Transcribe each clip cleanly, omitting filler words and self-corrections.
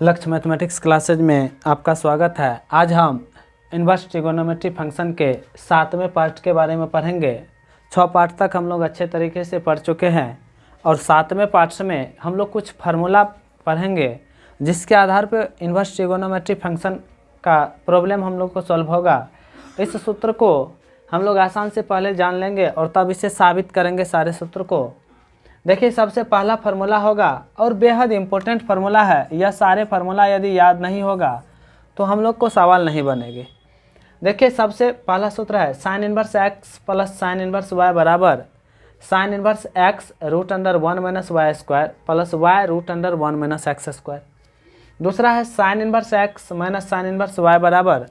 लक्ष्य mathematics classes में आपका स्वागत है। आज हम इनवर्स ट्रिगोनोमेट्री फंक्शन के 7वें पार्ट के बारे में पढ़ेंगे। 6 पार्ट तक हम लोग अच्छे तरीके से पढ़ चुके हैं और 7वें पार्ट में हम लोग कुछ फार्मूला पढ़ेंगे जिसके आधार पर इनवर्स ट्रिगोनोमेट्री फंक्शन का प्रॉब्लम हम लोग को सॉल्व होगा। इस सूत्र को हम लोग आसान से पहले जान लेंगे और तब इसे साबित करेंगे सारे सूत्र को। देखिए, सबसे पहला फार्मूला होगा और बेहद इम्पोर्टेंट फार्मूला है। यह सारे फार्मूला यदि याद नहीं होगा तो हम लोग को सवाल नहीं बनेगी। देखिए, सबसे पहला सूत्र है sine inverse x plus sine inverse y बराबर sine inverse x root under 1 minus y square plus y root under 1 minus x square. दूसरा है sine inverse x minus sine inverse y बराबर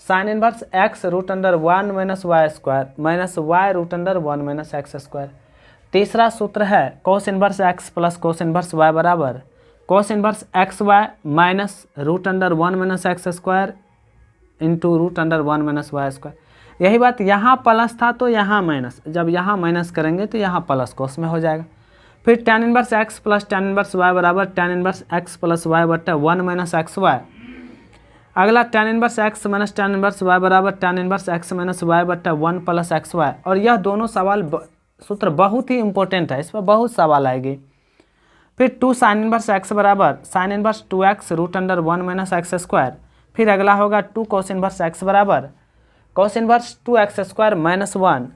sine inverse x root under 1 minus y square minus y root under 1 minus x square. तीसरा सूत्र है cos inverse x plus cos inverse y बराबर cos inverse x y minus root under 1 minus x square into root under 1 minus y square. यही बात, यहाँ plus था तो यहाँ माइनस, जब यहाँ माइनस करेंगे तो यहाँ प्लस कोस में हो जाएगा। फिर tan inverse x plus tan inverse y बराबर tan inverse x plus y बट्टा 1 माइनस एक्स वाई। अगला tan inverse x minus tan inverse y बराबर tan inverse x minus y बट्टा 1 प्लस एक्स वाई। और यह दोनों सवाल सूत्र बहुत ही इंपॉर्टेंट है, इस पर बहुत सवाल आएगी। फिर 2 साइन इनवर्स एक्स बराबर sine inverse 2x root under 1 minus x square. फिर अगला होगा 2 कोस इनवर्स एक्स बराबर cos inverse 2x square minus 1।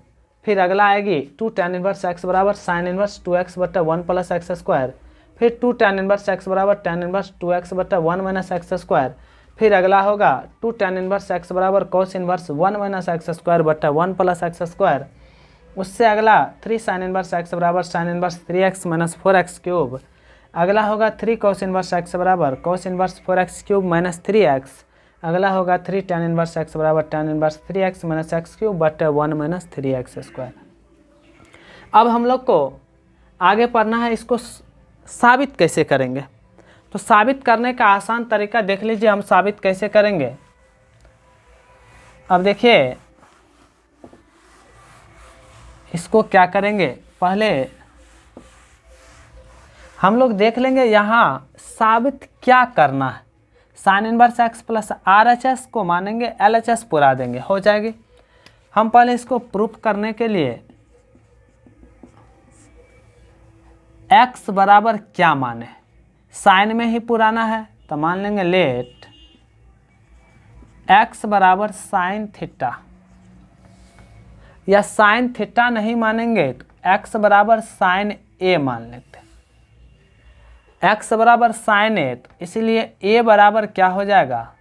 फिर अगला आएगी 2 टेन इनवर्स एक्स बराबर साइन इनवर्स 2x बट्टा 1 प्लस एक्स स्क्वायर। फिर 2 टेन इनवर्स एक्स बराबर टेन इनवर्स 2x बट्टा 1 माइनस एक्स स्क्वायर। फिर अगला होगा 2 टेन इनवर्स एक्स बराबर cos inverse 1 minus x square बट्टा 1 प्लस एक्स स्क्वायर। उससे अगला 3 साइन इनवर्स एक्स बराबर sine inverse 3x minus 4x cube. अगला होगा 3 कोस इनवर्स एक्स बराबर cos inverse 4x cube minus 3x। अगला होगा 3 टेन इनवर्स एक्स बराबर tan inverse 3x minus x cube बटे 1 माइनस 3x स्क्वायर। अब हम लोग को आगे पढ़ना है, इसको साबित कैसे करेंगे। तो साबित करने का आसान तरीका देख लीजिए, हम साबित कैसे करेंगे। अब देखिए, इसको क्या करेंगे, पहले हम लोग देख लेंगे यहाँ साबित क्या करना है। Sine inverse x plus RHS को मानेंगे, LHS पुरा देंगे, हो जाएगी। हम पहले इसको प्रूफ करने के लिए x बराबर क्या माने, साइन में ही पुराना है तो मान लेंगे लेट x बराबर साइन थीटा, या साइन थीटा नहीं मानेंगे तो x बराबर साइन ए मान लेते हैं। x बराबर साइन ए, तो इसलिए a बराबर क्या हो जाएगा,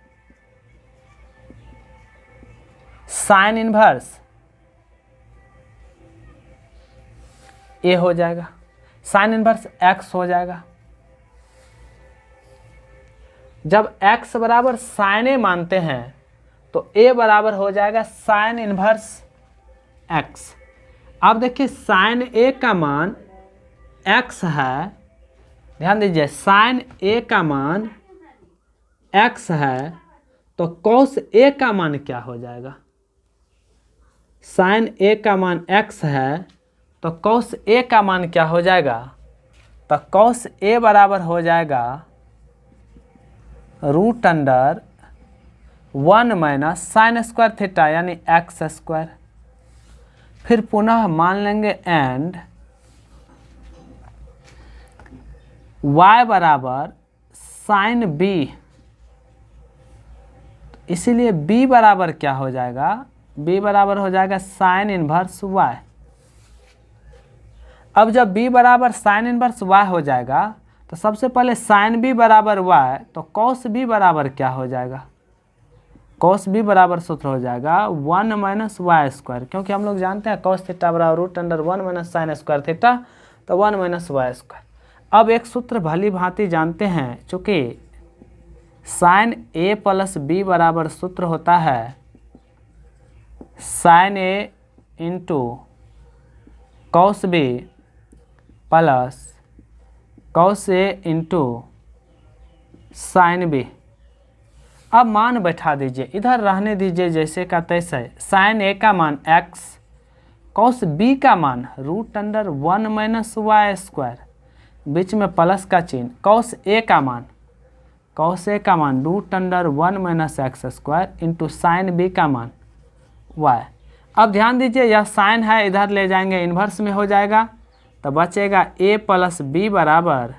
साइन इनवर्स a हो जाएगा, साइन इनवर्स x हो जाएगा। जब x बराबर साइन ए मानते हैं तो a बराबर हो जाएगा साइन इनवर्स x। अब देखिए, साइन a का मान x है, ध्यान दीजिए, साइन a का मान x है तो कॉस a का मान क्या हो जाएगा, साइन a का मान x है तो कॉस a का मान क्या हो जाएगा, तो कॉस a बराबर हो जाएगा root under 1 minus sine square theta यानी एक्स स्क्वायर। फिर पुनः मान लेंगे एंड y बराबर साइन b, इसीलिए b बराबर क्या हो जाएगा, b बराबर हो जाएगा साइन इनवर्स y। अब जब b बराबर साइन इनवर्स y हो जाएगा तो सबसे पहले साइन b बराबर y, तो कॉस b बराबर क्या हो जाएगा, कॉस b बराबर सूत्र हो जाएगा 1 माइनस वाई स्क्वायर, क्योंकि हम लोग जानते हैं कॉस थीटा बराबर root under 1 minus sine square theta, तो 1 माइनस वाई स्क्वायर। अब एक सूत्र भली भांति जानते हैं, चूँकि साइन a प्लस b बराबर सूत्र होता है sine a into cos b plus cos a into sine b। अब मान बैठा दीजिए, इधर रहने दीजिए जैसे का तैसे। साइन a का मान x, कॉस b का मान root under 1 minus y square, बीच में प्लस का चिन्ह, कॉस a का मान कॉस ए का मान √1 minus x square into sine b का मान वाई। अब ध्यान दीजिए यह साइन है, इधर ले जाएंगे इन्वर्स में हो जाएगा, तो बचेगा a प्लस बी बराबर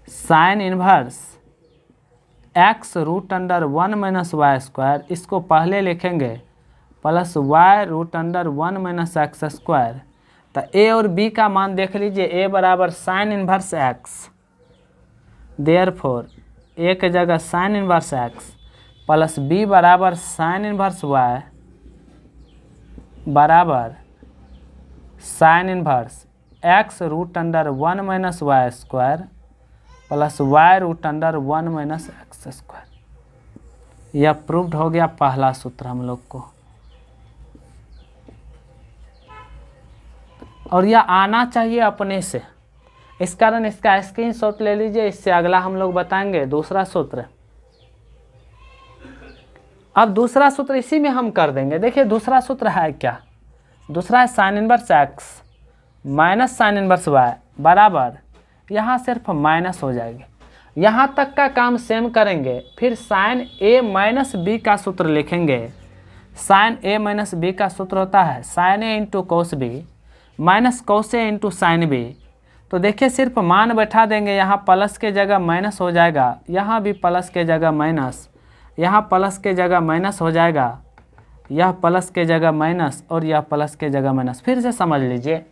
sine inverse x √1 minus y square, इसको पहले लिखेंगे plus y √1 minus x square. तो a और b का मान देख लीजिए, a बराबर sine inverse x, therefore a की जगह sine inverse x plus b बराबर साइन इन्वर्स y बराबर sine inverse x √1 minus y square plus y √1 minus x square. यह प्रूव्ड हो गया पहला सूत्र हम लोग को। और यह आना चाहिए अपने से, इस कारण इसका स्क्रीनशॉट ले लीजिए, इससे अगला हम लोग बताएंगे दूसरा सूत्र। अब दूसरा सूत्र इसी में हम कर देंगे। देखिए दूसरा सूत्र है क्या, दूसरा है sine inverse x minus sine inverse y बराबर, यहाँ सिर्फ माइनस हो जाएगी। यहाँ तक का काम सेम करेंगे, फिर साइन ए माइनस बी का सूत्र लिखेंगे। साइन ए माइनस बी का सूत्र होता है sine a into cos b minus cos a into sine b. तो देखिए सिर्फ मान बैठा देंगे, यहाँ प्लस के जगह माइनस हो जाएगा, यहाँ भी प्लस के जगह माइनस, यहाँ प्लस के जगह माइनस हो जाएगा, यह प्लस के जगह माइनस और यह प्लस के जगह माइनस। फिर से समझ लीजिए,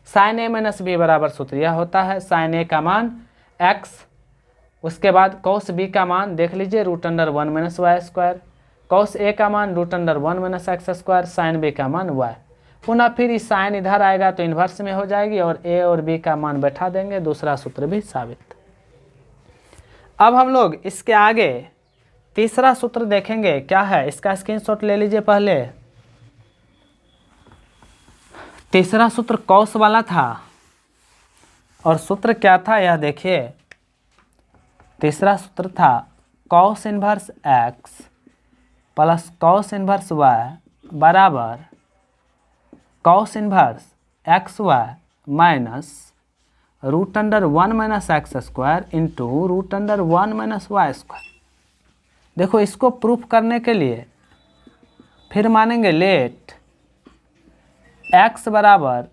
साइन ए माइनस बी बराबर सूत्र यह होता है साइन ए का मान x, उसके बाद कोस बी का मान देख लीजिए √1 minus y square, cos a का मान √1 minus x square, sine b का मान y। पुनः फिर इस साइन इधर आएगा तो इन्वर्स में हो जाएगी और a और b का मान बैठा देंगे, दूसरा सूत्र भी साबित। अब हम लोग इसके आगे तीसरा सूत्र देखेंगे क्या है, इसका स्क्रीनशॉट ले लीजिए पहले। तीसरा सूत्र कॉस वाला था और सूत्र क्या था यह देखिए, तीसरा सूत्र था cos inverse x plus cos inverse y बराबर cos inverse x y minus √1 minus x square into √1 minus y square. देखो इसको प्रूफ करने के लिए फिर मानेंगे लेट x बराबर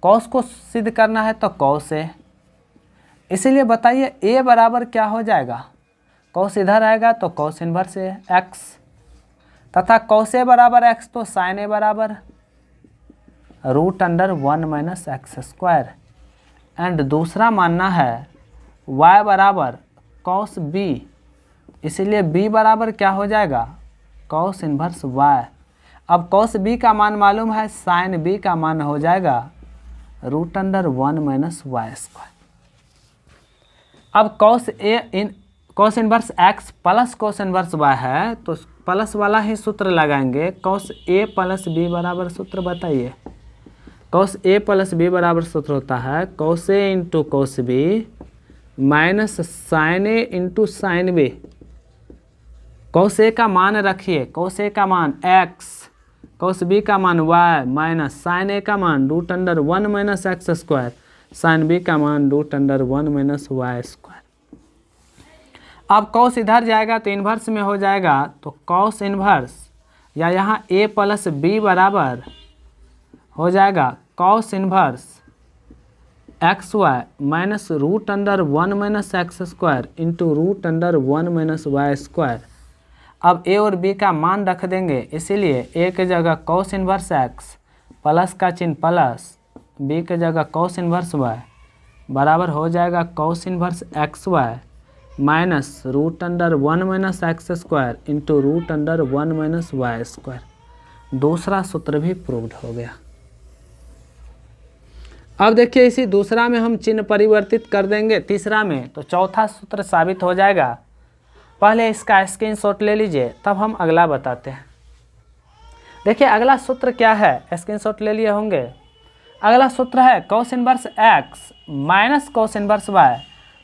कॉस को सिद्ध करना है तो कॉस ए, इसीलिए बताइए a बराबर क्या हो जाएगा, कॉस इधर आएगा तो कॉस इन्वर्स ए x, तथा कॉस ए बराबर x तो साइन ए बराबर √1 माइनस एक्स स्क्वायर। एंड दूसरा मानना है y बराबर कॉस b, इसीलिए b बराबर क्या हो जाएगा कॉस इन्वर्स y। अब कॉस b का मान मालूम है, साइन b का मान हो जाएगा √1 माइनस वाई स्क्वायर। अब cos inverse x plus cos inverse y है तो प्लस वाला ही सूत्र लगाएंगे, कॉस a प्लस b बराबर सूत्र बताइए। कॉस a प्लस b बराबर सूत्र होता है cos a into cos b minus sine a into sine b। Cos a का मान रखिए, कॉस a का मान x, कॉस b का मान y माइनस साइन a का मान √1 minus x square, sine b का मान √1 माइनस वाई स्क्वायर। अब कॉस इधर जाएगा तो इन्वर्स में हो जाएगा, तो कॉस इन्वर्स या यहाँ a प्लस b बराबर हो जाएगा cos inverse x y minus √1 minus x square into √1 minus y square. अब a और b का मान रख देंगे, इसीलिए a के जगह कॉस इन्वर्स x प्लस का चिन्ह प्लस, b के जगह कॉस इन्वर्स y बराबर हो जाएगा cos inverse x y minus √1 minus x square into √1 minus y square. दूसरा सूत्र भी प्रूव्ड हो गया। अब देखिए इसी दूसरा में हम चिन्ह परिवर्तित कर देंगे तीसरा में, तो चौथा सूत्र साबित हो जाएगा। पहले इसका स्क्रीनशॉट ले लीजिए तब हम अगला बताते हैं। देखिए अगला सूत्र क्या है, स्क्रीनशॉट ले लिए होंगे। अगला सूत्र है cos inverse x minus cos inverse y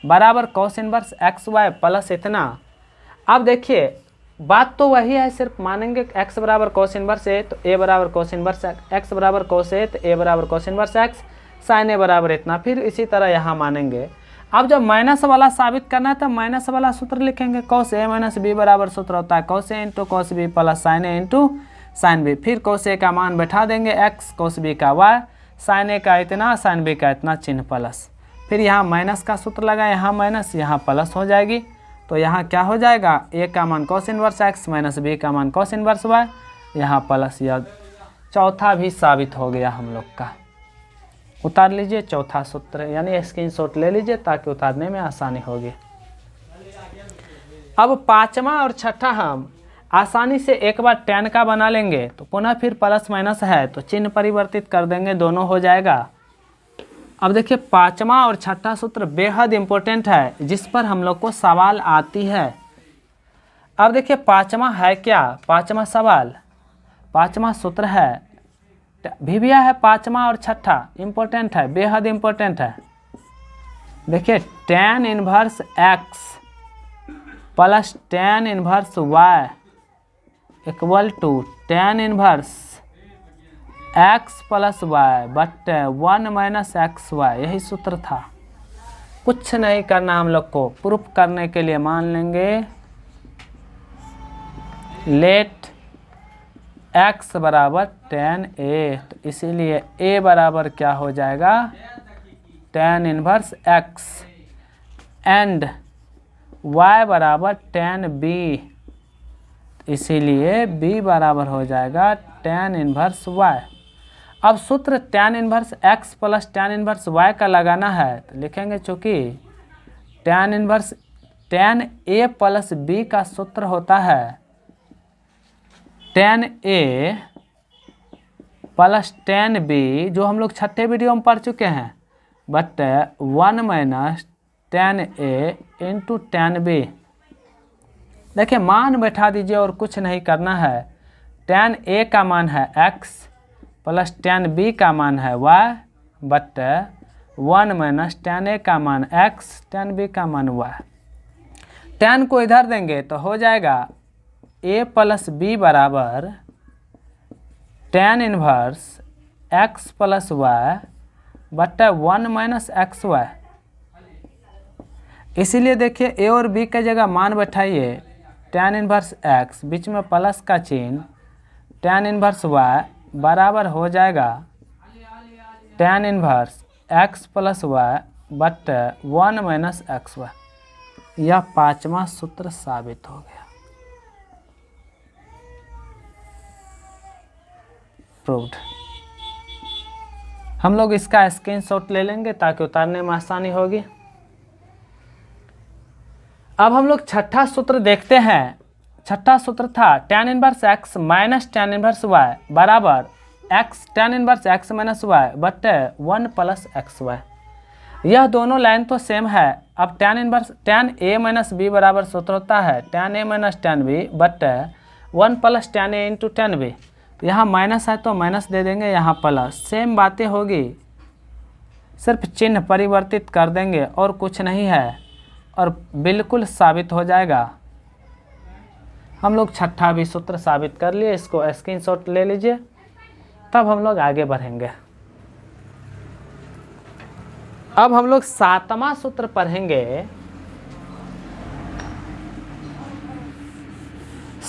बराबर cos inverse x y plus इतना। अब देखिए बात तो वही है, सिर्फ मानेंगे x बराबर कॉस इन्वर्स ए तो a बराबर कॉस इन्वर्स x बराबर कॉस ए तो a बराबर कॉस इन्वर्स x, साइन ए बराबर इतना, फिर इसी तरह यहाँ मानेंगे। अब जब माइनस वाला साबित करना है तो माइनस वाला सूत्र लिखेंगे, cos a माइनस बी बराबर सूत्र होता है cos a into cos b plus sin a into sin b। फिर cos a का मान बैठा देंगे x, cos b का y, sin a का इतना, sin b का इतना, चिन्ह प्लस। फिर यहाँ माइनस का सूत्र लगा, यहाँ माइनस यहाँ प्लस हो जाएगी। तो यहाँ क्या हो जाएगा, a का मान cos inverse x minus b का मान cos इनवर्स y, यहाँ प्लस। यह चौथा भी साबित हो गया हम लोग का। उतार लीजिए चौथा सूत्र, यानी स्क्रीनशॉट ले लीजिए ताकि उतारने में आसानी होगी। अब पांचवा और छठा हम आसानी से एक बार tan का बना लेंगे, तो पुनः फिर प्लस माइनस है तो चिन्ह परिवर्तित कर देंगे, दोनों हो जाएगा। अब देखिए पांचवा और छठा सूत्र बेहद इम्पोर्टेंट है, जिस पर हम लोग को सवाल आती है। अब देखिए पांचवा है क्या, पांचवा सवाल, पांचवा सूत्र है भिविया है, पांचवा और छठा इम्पोर्टेंट है, बेहद इम्पोर्टेंट है। देखिए tan inverse x plus tan inverse y equal to tan inverse x plus y but 1 minus x y, यही सूत्र था। कुछ नहीं करना हम लोग को, प्रूफ करने के लिए मान लेंगे लेट x बराबर tan a, तो इसीलिए a बराबर क्या हो जाएगा tan inverse x and y बराबर tan b, इसीलिए b बराबर हो जाएगा tan इनवर्स y। अब सूत्र tan inverse x plus tan inverse y का लगाना है, तो लिखेंगे चूँकि tan inverse tan a plus b का सूत्र होता है tan a plus tan b, जो हम लोग छठे वीडियो में पढ़ चुके हैं, but 1 minus tan a into tan b। देखिए मान बैठा दीजिए और कुछ नहीं करना है। tan a का मान है x प्लस tan b का मान है y but 1 minus tan a का मान x, tan b का मान y। tan को इधर देंगे तो हो जाएगा a प्लस b बराबर tan inverse x plus y बटा 1 माइनस एक्स वाई। इसीलिए देखिए a और b का जगह मान बैठाइए, tan इनवर्स x बीच में प्लस का चिन्ह, tan इनवर्स y बराबर हो जाएगा tan inverse x plus y but 1 minus x y. यह पांचवा सूत्र साबित हो गया, प्रूव्ड। हम लोग इसका स्क्रीनशॉट ले लेंगे ताकि उतारने में आसानी होगी। अब हम लोग छठा सूत्र देखते हैं। छठा सूत्र था tan inverse x minus tan inverse y बराबर x tan inverse x minus y बटे 1 प्लस एक्स वाई। यह दोनों लाइन तो सेम है। अब tan inverse tan a minus b बराबर सूत्र होता है tan a minus tan b बटे 1 plus tan a into tan b। यहाँ माइनस है तो माइनस दे देंगे, यहाँ प्लस, सेम बातें होगी, सिर्फ चिन्ह परिवर्तित कर देंगे और कुछ नहीं है, और बिल्कुल साबित हो जाएगा। हम लोग छठा भी सूत्र साबित कर लिए, इसको स्क्रीनशॉट ले लीजिए, तब हम लोग आगे बढ़ेंगे। अब हम लोग सातवां सूत्र पढ़ेंगे।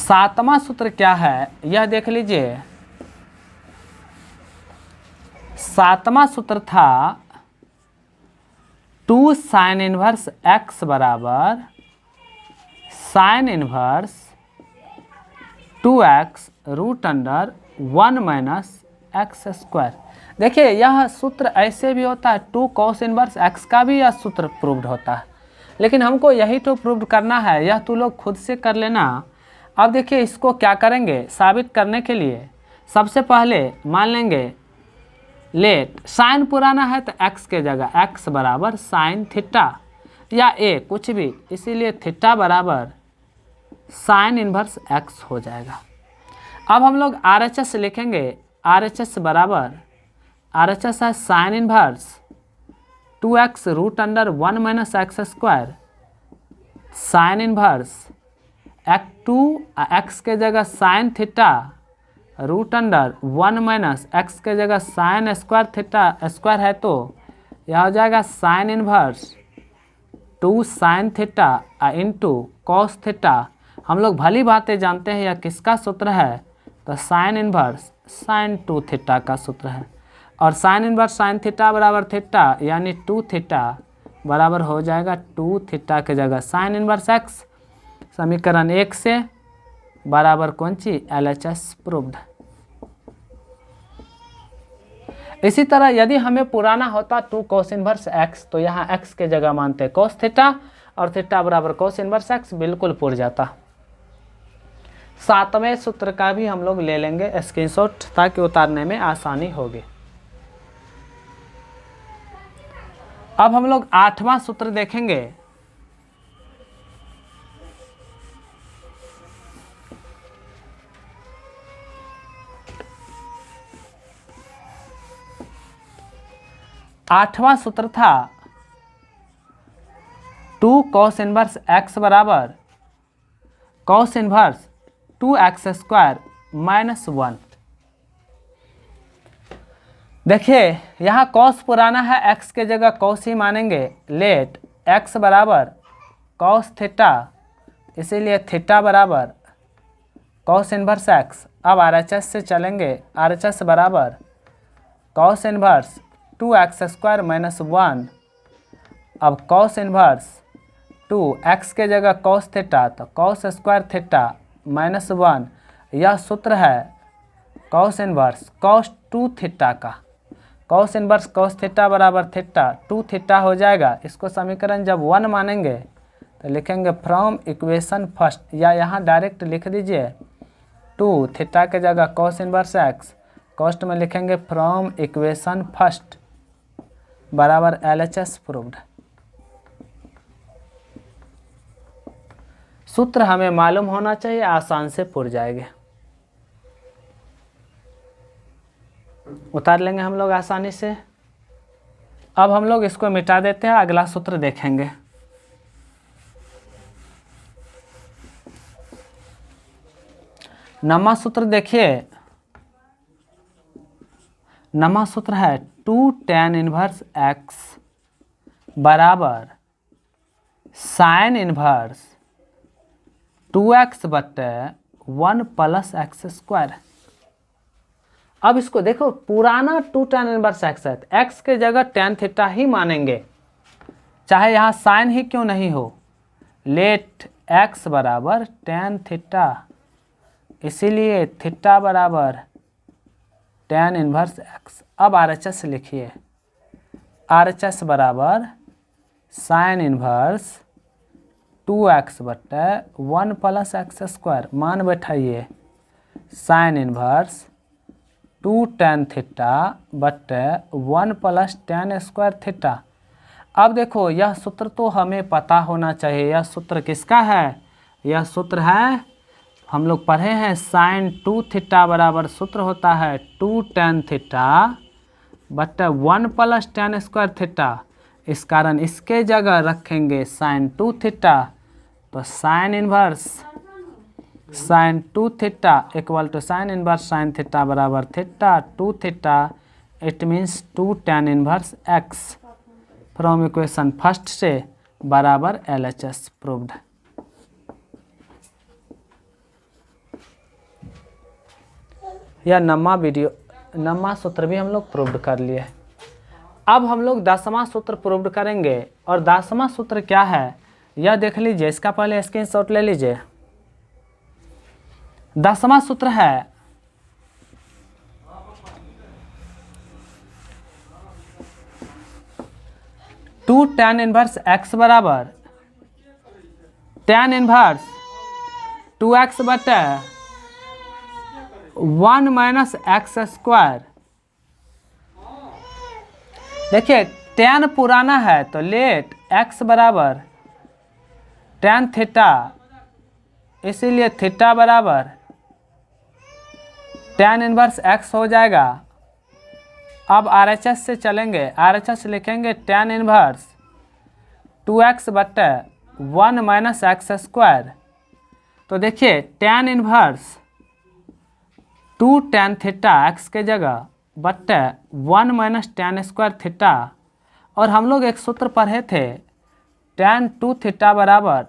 सातवां सूत्र क्या है यह देख लीजिए। सातवां सूत्र था 2 साइन इनवर्स x बराबर sine inverse 2x root under 1 minus x square. देखिए यह सूत्र ऐसे भी होता है, 2 cos इनवर्स x का भी यह सूत्र प्रूव्ड होता है, लेकिन हमको यही तो प्रूव्ड करना है, यह तो लोग खुद से कर लेना। अब देखिए इसको क्या करेंगे साबित करने के लिए, सबसे पहले मान लेंगे लेट साइन पुराना है तो x के जगह x बराबर साइन थीटा या a कुछ भी, इसीलिए थीटा बराबर साइन इनवर्स x हो जाएगा। अब हम लोग RHS लिखेंगे, RHS बराबर RHS है sine inverse 2x root under 1 minus x square sine inverse x के जगह sine theta root under 1 minus x के जगह साइन स्क्वायर थीटा स्क्वायर है तो यह हो जाएगा sine inverse 2 sine theta into cos theta. हम लोग भली बातें जानते हैं यह किसका सूत्र है, तो साइन इन्वर्स साइन 2 थीटा का सूत्र है। और साइन इन्वर्स साइन थीटा बराबर थीटा यानी 2 थीटा बराबर हो जाएगा 2 थीटा के जगह साइन इन्वर्स एक्स। समीकरण 1 से बराबर कौन सी, LHS प्रूव्ड। इसी तरह यदि हमें पुराना होता 2 cos इनवर्स एक्स, तो यहाँ x के जगह मानते cos थीटा और थीटा बराबर cos इनवर्स एक्स, बिल्कुल पुर जाता। 7वें सूत्र का भी हम लोग ले लेंगे स्क्रीनशॉट ताकि उतारने में आसानी होगी। अब हम लोग 8वां सूत्र देखेंगे। आठवां सूत्र था 2 cos इनवर्स एक्स बराबर cos इनवर्स 2x² माइनस 1। देखिए यहाँ cos पुराना है, x के जगह cos ही मानेंगे। लेट x बराबर cos थीटा, इसीलिए थीटा बराबर cos इनवर्स x। अब RHS से चलेंगे, RHS बराबर cos इनवर्स 2x² माइनस 1। अब cos इनवर्स 2 x के जगह cos थीटा, तो cos स्क्वायर थीटा माइनस 1। यह सूत्र है cos इनवर्स cos 2 थीटा का। cos इनवर्स cos थीटा बराबर थीटा 2 थीटा हो जाएगा। इसको समीकरण जब 1 मानेंगे तो लिखेंगे फ्रॉम इक्वेशन फर्स्ट, या यहाँ डायरेक्ट लिख दीजिए 2 थीटा के जगह cos इनवर्स एक्स, कॉस्ट में लिखेंगे फ्रॉम इक्वेशन फर्स्ट बराबर LHS प्रूव्ड। सूत्र हमें मालूम होना चाहिए, आसान से पुर जाएंगे, उतार लेंगे हम लोग आसानी से। अब हम लोग इसको मिटा देते हैं, अगला सूत्र देखेंगे। नवा सूत्र देखिए, नवा सूत्र है 2 tan इनवर्स एक्स बराबर साइन इनवर्स 2x बटे 1 प्लस x²। अब इसको देखो, पुराना 2 tan इनवर्स एक्स है, x के जगह tan थीटा ही मानेंगे, चाहे यहाँ साइन ही क्यों नहीं हो। लेट x बराबर tan थीटा, इसीलिए थीटा बराबर tan इनवर्स x। अब RHS लिखिए, RHS बराबर साइन इनवर्स 2x बटे 1 प्लस x²। मान बैठाइए साइन इनवर्स 2 tan थीटा बटे 1 प्लस tan² थीटा। अब देखो यह सूत्र तो हमें पता होना चाहिए, यह सूत्र किसका है, यह सूत्र है, हम लोग पढ़े हैं साइन 2 थीटा बराबर सूत्र होता है 2 tan थीटा बटे 1 प्लस tan² थीटा। इस कारण इसके जगह रखेंगे साइन 2 थीटा, तो sine inverse sine 2 theta equal to sine inverse sine theta बराबर theta 2 theta, it means 2 tan inverse x from equation first से बराबर LHS प्रूव्ड। यह नम्मा सूत्र भी हम लोग प्रूव्ड कर लिए। अब हम लोग 10वां सूत्र प्रूव्ड करेंगे, और 10वां सूत्र क्या है यह देख लीजिए, इसका पहले स्क्रीनशॉट ले लीजिए। 10वां सूत्र है 2 tan इनवर्स एक्स बराबर tan इनवर्स 2x बटे 1 माइनस x²। देखिए tan पुराना है, तो लेट x बराबर tan थीटा, इसीलिए थीटा बराबर tan इनवर्स x हो जाएगा। अब RHS से चलेंगे, RHS लिखेंगे tan इनवर्स 2x बटे 1 माइनस x²। तो देखिए tan inverse 2 tan theta x के जगह बटे 1 माइनस tan² थीटा। और हम लोग एक सूत्र पढ़े थे tan 2 थीटा बराबर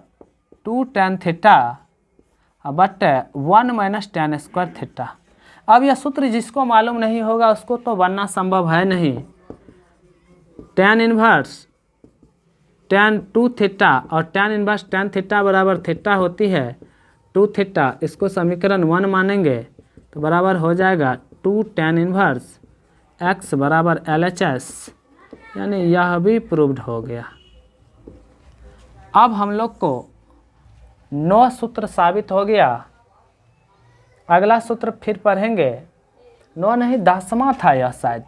2 tan theta but 1 minus tan square theta. अब यह सूत्र जिसको मालूम नहीं होगा उसको तो बनना संभव है नहीं। tan इनवर्स tan 2 थीटा और tan इनवर्स tan थीटा बराबर थीटा होती है 2 थीटा, इसको समीकरण 1 मानेंगे तो बराबर हो जाएगा 2 tan इनवर्स x बराबर LHS, यानी यह भी प्रूव्ड हो गया। अब हम लोग को 9 सूत्र साबित हो गया। अगला सूत्र फिर पढ़ेंगे, 9 नहीं 10वां था यह शायद।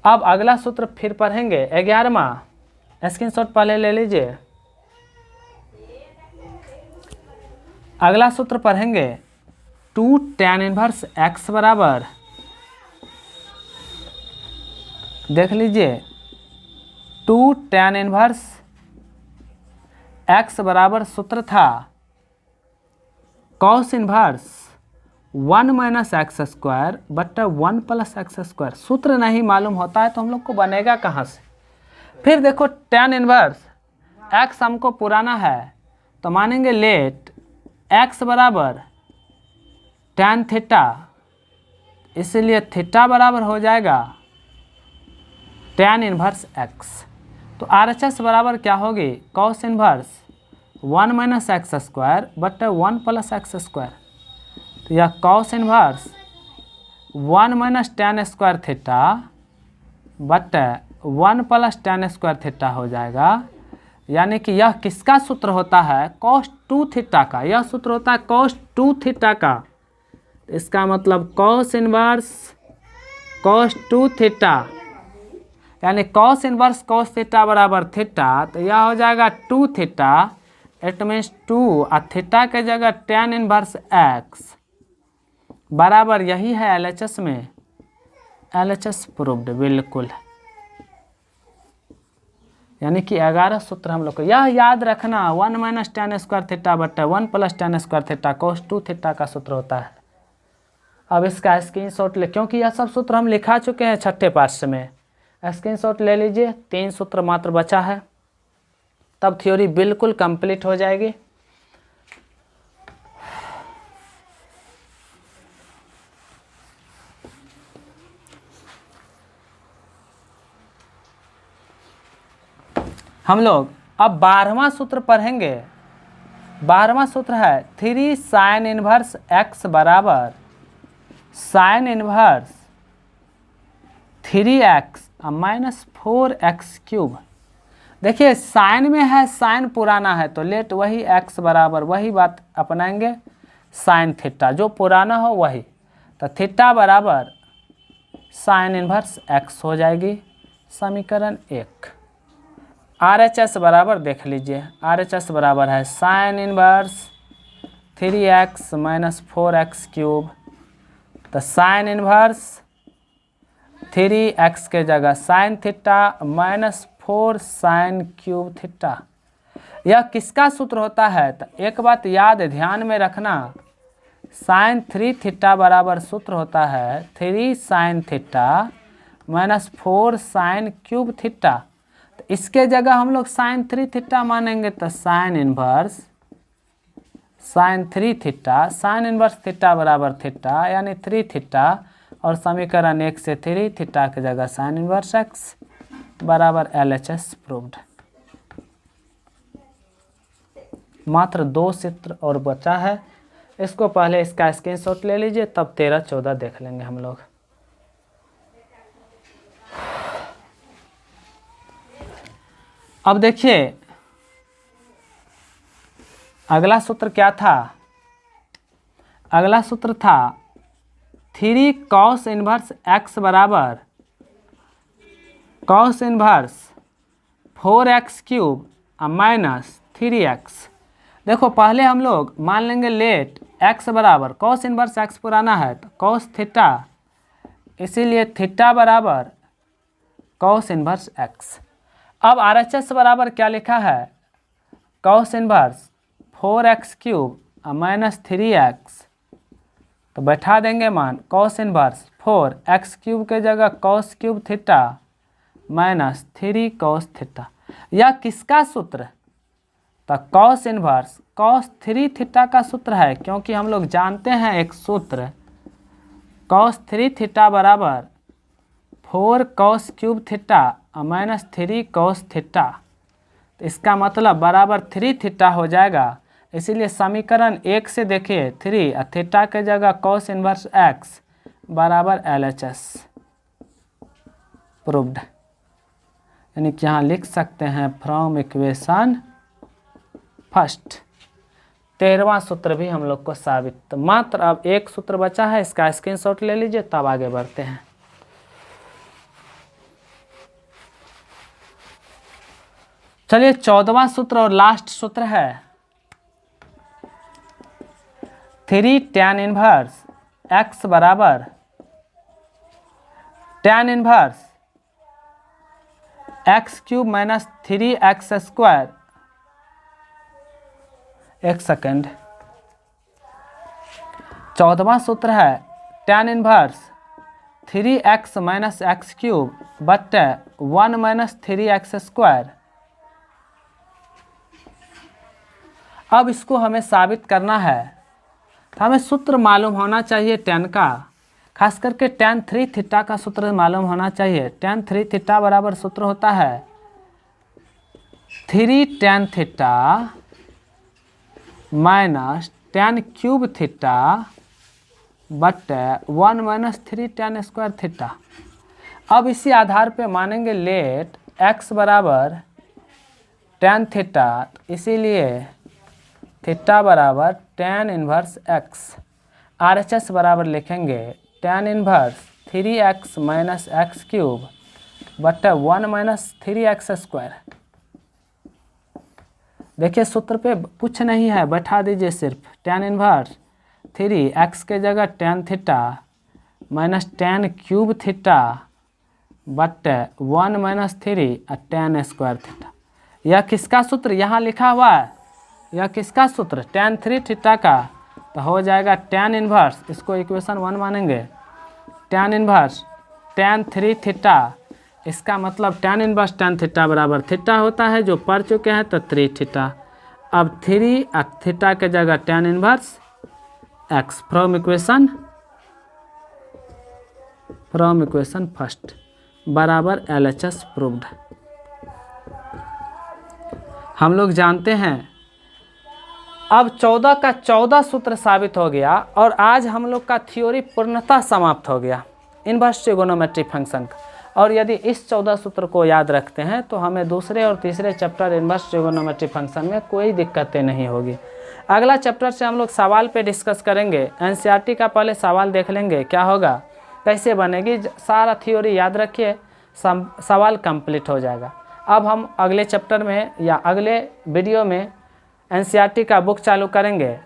अब अगला सूत्र फिर पढ़ेंगे 11वां, स्क्रीनशॉट पहले ले लीजिए। अगला सूत्र पढ़ेंगे 2 tan इनवर्स x बराबर, देख लीजिए 2 tan इनवर्स x बराबर सूत्र था cos inverse 1 minus x square बट्टा 1 प्लस एक्स स्क्वायर। सूत्र नहीं मालूम होता है तो हम लोग को बनेगा कहाँ से। फिर देखो tan इनवर्स x हमको पुराना है तो मानेंगे लेट x बराबर tan थीटा, इसलिए थीटा बराबर हो जाएगा tan इनवर्स x। तो RHS बराबर क्या होगी cos inverse 1 minus x square बट्टा 1 प्लस एक्स स्क्वायर। तो यह cos inverse 1 minus tan square theta बट्टा 1 प्लस tan स्क्वायर थीटा हो जाएगा। यानी कि यह किसका सूत्र होता है cos 2 थीटा का, यह सूत्र होता है cos 2 थीटा का। इसका मतलब cos इनवर्स cos 2 थीटा, यानी cos इनवर्स cos थीटा बराबर थीटा, तो यह हो जाएगा 2 थीटा, इट मीन्स 2 और थीटा के जगह tan इनवर्स x बराबर यही है LHS में, LHS प्रूव्ड बिल्कुल। यानी कि 11 सूत्र हम लोग को यह याद रखना, 1 माइनस tan स्क्वायर थीटा बट्टा 1 plus tan square theta cos 2 theta का सूत्र होता है। अब इसका स्क्रीनशॉट ले, क्योंकि यह सब सूत्र हम लिखा चुके हैं छठे पाठ में। स्क्रीनशॉट ले लीजिए, 3 सूत्र मात्र बचा है, तब थ्योरी बिल्कुल कंप्लीट हो जाएगी। हम लोग अब 12वां सूत्र पढ़ेंगे। 12वां सूत्र है 3 sin इनवर्स x बराबर sin inverse 3x minus 4x cube. देखिए साइन में है, साइन पुराना है तो लेट वही x बराबर वही बात अपनाएंगे, साइन थीटा जो पुराना हो वही, तो थीटा बराबर साइन इनवर्स x हो जाएगी। समीकरण 1। RHS बराबर देख लीजिए, RHS बराबर है sine inverse 3x minus 4x cube, तो साइन इनवर्स 3x के जगह sine theta minus 4 sine cube theta. यह किसका सूत्र होता है, तो एक बात याद ध्यान में रखना, साइन 3 थीटा बराबर सूत्र होता है 3 sine theta minus 4 sine cube theta. तो इसके जगह हम लोग साइन 3 थीटा मानेंगे, तो sine inverse sign 3 theta, sine inverse theta बराबर थीटा यानी 3 थीटा, और समीकरण 1 से 3 थीटा की जगह साइन इनवर्स x बराबर LHS प्रूव्ड। मात्र 2 सूत्र और बचा है, इसको पहले इसका स्क्रीनशॉट ले लीजिए, तब 13-14 देख लेंगे हम लोग। अब देखिए अगला सूत्र क्या था, अगला सूत्र था 3 cos इनवर्स x बराबर cos inverse 4x cube minus 3x। देखो पहले हम लोग मान लेंगे लेट x बराबर cos इनवर्स x पुराना है तो cos थीटा, इसीलिए थीटा बराबर cos इनवर्स x। अब RHS बराबर क्या लिखा है, cos inverse 4x cube minus 3x, तो बैठा देंगे मान cos इनवर्स 4x क्यूब के जगह cos cube theta minus 3 cos theta. यह किसका सूत्र? तो कॉस इनवर्स कॉस 3 थीटा का सूत्र है, क्योंकि हम लोग जानते हैं एक सूत्र कॉस 3 थीटा बराबर 4 cos cube theta minus 3 cos theta. तो इसका मतलब बराबर 3 थीटा हो जाएगा। इसीलिए समीकरण 1 से देखिए 3 और थीटा के जगह कॉस इनवर्स x बराबर LHS प्रूव्ड। यानी कि यहाँ लिख सकते हैं फ्रॉम इक्वेशन फर्स्ट। 13वां सूत्र भी हम लोग को साबित। तो मात्र अब एक सूत्र बचा है, इसका स्क्रीनशॉट ले लीजिए, तब आगे बढ़ते हैं। चलिए 14वां सूत्र और लास्ट सूत्र है 3 tan इनवर्स x बराबर tan inverse x cube minus 3x square. एक सेकेंड, 14वां सूत्र है tan inverse 3x minus x cube बट्टे 1 माइनस 3x स्क्वायर। अब इसको हमें साबित करना है, तो हमें सूत्र मालूम होना चाहिए tan का, खास करके tan 3 थीटा का सूत्र मालूम होना चाहिए। tan 3 थीटा बराबर सूत्र होता है 3 tan theta minus tan cube theta बट्टे 1 माइनस 3 tan स्क्वायर थीटा। अब इसी आधार पे मानेंगे लेट x बराबर tan थीटा, इसीलिए थीटा बराबर tan इनवर्स x। RHS बराबर लिखेंगे tan inverse 3x minus x cube बट्टा 1 माइनस 3x स्क्वायर। देखिए सूत्र पे कुछ नहीं है, बैठा दीजिए सिर्फ tan इनवर्स 3x के जगह tan theta minus tan cube theta बट्टे 1 माइनस 3 tan स्क्वायर थीटा। यह किसका सूत्र यहाँ लिखा हुआ है? यह किसका सूत्र? tan 3 थीटा का। तो हो जाएगा tan इनवर्स, इसको इक्वेशन 1 मानेंगे, tan इनवर्स tan 3 थीटा। इसका मतलब tan इनवर्स tan थीटा बराबर थीटा होता है, जो पढ़ चुके हैं, तो 3 थीटा। अब 3 और थीटा के जगह tan inverse x from equation first बराबर LHS प्रूव्ड। हम लोग जानते हैं अब 14 का 14 सूत्र साबित हो गया, और आज हम लोग का थ्योरी पूर्णतः समाप्त हो गया इनवर्स ट्रिगोनोमेट्री फंक्शन का। और यदि इस 14 सूत्र को याद रखते हैं तो हमें दूसरे और तीसरे चैप्टर इनवर्स ट्रिगोनोमेट्री फंक्शन में कोई दिक्कतें नहीं होगी। अगला चैप्टर से हम लोग सवाल पे डिस्कस करेंगे। NCERT का पहले सवाल देख लेंगे, क्या होगा, कैसे बनेगी, सारा थ्योरी याद रखिए, सवाल कंप्लीट हो जाएगा। अब हम अगले चैप्टर में या अगले वीडियो में NCERT का बुक चालू करेंगे।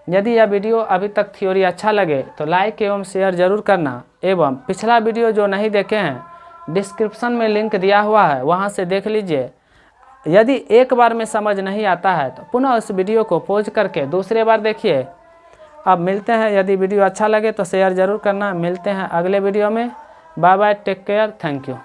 यदि यह वीडियो अभी तक थ्योरी अच्छा लगे तो लाइक एवं शेयर जरूर करना, एवं पिछला वीडियो जो नहीं देखे हैं डिस्क्रिप्शन में लिंक दिया हुआ है, वहां से देख लीजिए। यदि एक बार में समझ नहीं आता है तो पुनः उस वीडियो को पॉज करके दूसरे बार देखिए। अब मिलते हैं, यदि वीडियो अच्छा लगे तो शेयर जरूर करना। मिलते हैं अगले वीडियो में। Bye bye, take care, thank you.